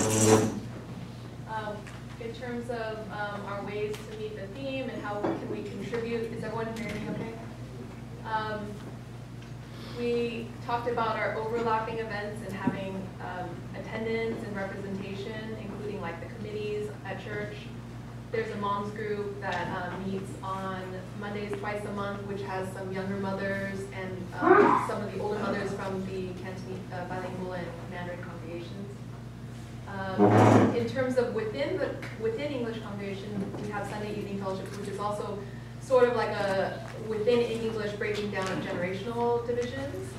In terms of our ways to meet the theme and how can we contribute, is everyone hearing me okay? We talked about our overlapping events and having attendance and representation, including like the committees at church. There's a moms group that meets on Mondays twice a month, which has some younger mothers and some of the older mothers from the Cantonese bilingual and Mandarin congregations. In terms of within English congregation, we have Sunday evening fellowship, which is also sort of like a within English breaking down of generational divisions.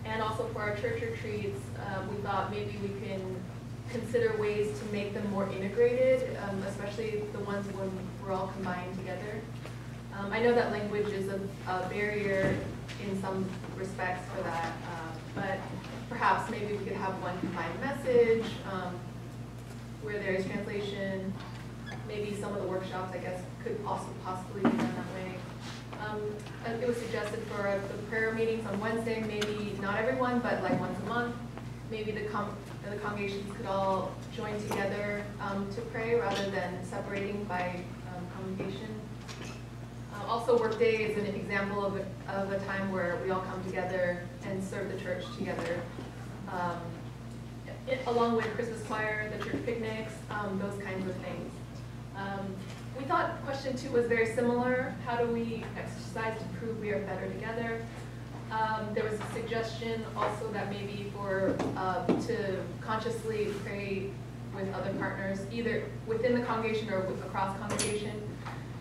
And also for our church retreats, we thought maybe we can consider ways to make them more integrated, especially the ones when we're all combined together. I know that language is a barrier in some respects for that, but perhaps maybe we could have one combined message where there is translation. Maybe some of the workshops, I guess, could possibly be done that way. It was suggested for the prayer meetings on Wednesday, maybe not everyone, but like once a month. Maybe the congregations could all join together to pray rather than separating by congregation. Also, workday is an example of a time where we all come together and serve the church together. Along with Christmas choir, the church picnics, those kinds of things. We thought question 2 was very similar. How do we exercise to prove we are better together? There was a suggestion also that maybe to consciously pray with other partners, either within the congregation or across congregation,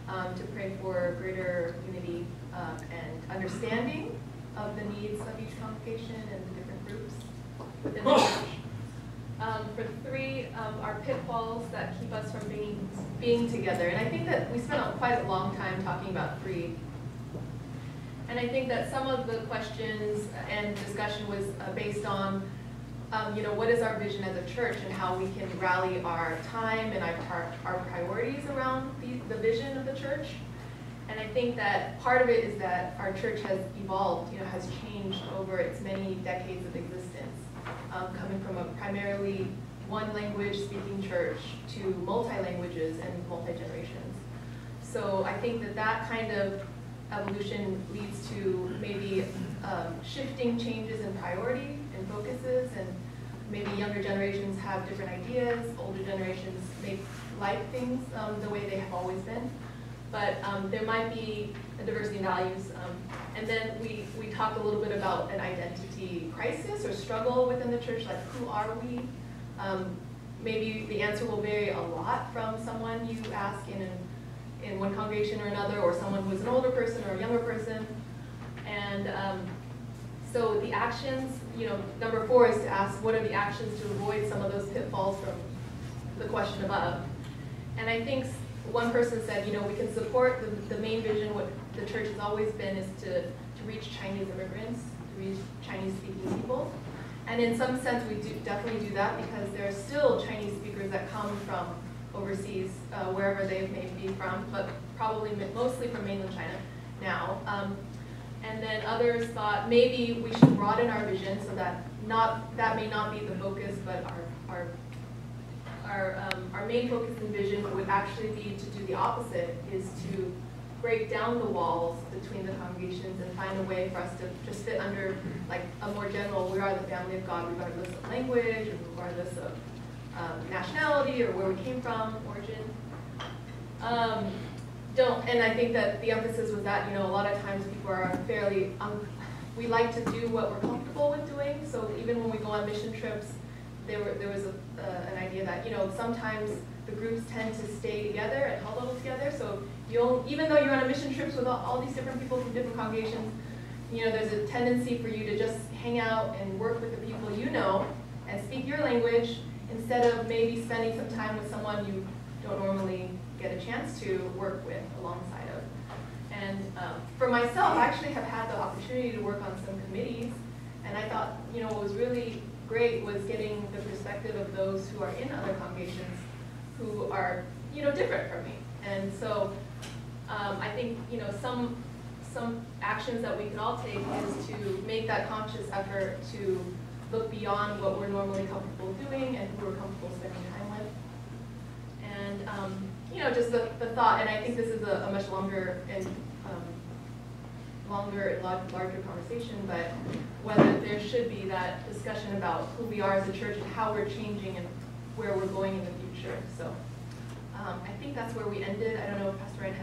to pray for greater unity and understanding of the needs of each congregation and the different groups within the church. For 3, our pitfalls that keep us from being together. And I think that we spent quite a long time talking about 3. And I think that some of the questions and discussion was based on, what is our vision as a church and how we can rally our time and our priorities around the vision of the church. And I think that part of it is that our church has evolved, has changed over its many decades of existence. Coming from a primarily one language speaking church to multi-languages and multi-generations. So I think that kind of evolution leads to maybe shifting changes in priority and focuses, and maybe younger generations have different ideas, older generations may like things the way they have always been. But there might be a diversity in values. And then we talked a little bit about an identity crisis or struggle within the church, like who are we? Maybe the answer will vary a lot from someone you ask in one congregation or another, or someone who's an older person or a younger person. And so the actions, number 4 is to ask what are the actions to avoid some of those pitfalls from the question above. And I think one person said, we can support the main vision, what the church has always been, is to reach Chinese immigrants, to reach Chinese-speaking people. And in some sense, we definitely do that because there are still Chinese speakers that come from overseas, wherever they may be from, but probably mostly from mainland China now. And then others thought maybe we should broaden our vision so that that may not be the focus, but our main focus and vision would actually be to do the opposite, is to break down the walls between the congregations and find a way for us to just fit under like a more general, we are the family of God regardless of language or regardless of nationality or where we came from, origin. And I think that the emphasis was that, a lot of times people are fairly, we like to do what we're comfortable with doing. So even when we go on mission trips, there was an idea that, sometimes the groups tend to stay together and huddle together. So even though you're on a mission trips with all these different people from different congregations, there's a tendency for you to just hang out and work with the people you know and speak your language instead of maybe spending some time with someone you don't normally get a chance to work with alongside of. And for myself, I actually have had the opportunity to work on some committees, and I thought, what was really great was getting the perspective of those who are in other congregations who are, different from me. And so I think, some actions that we can all take is to make that conscious effort to look beyond what we're normally comfortable doing and who we're comfortable spending time with. And you know, just the thought, and I think this is a much longer and larger conversation, but whether there should be that discussion about who we are as a church and how we're changing and where we're going in the future. So I think that's where we ended. I don't know if Pastor Ryan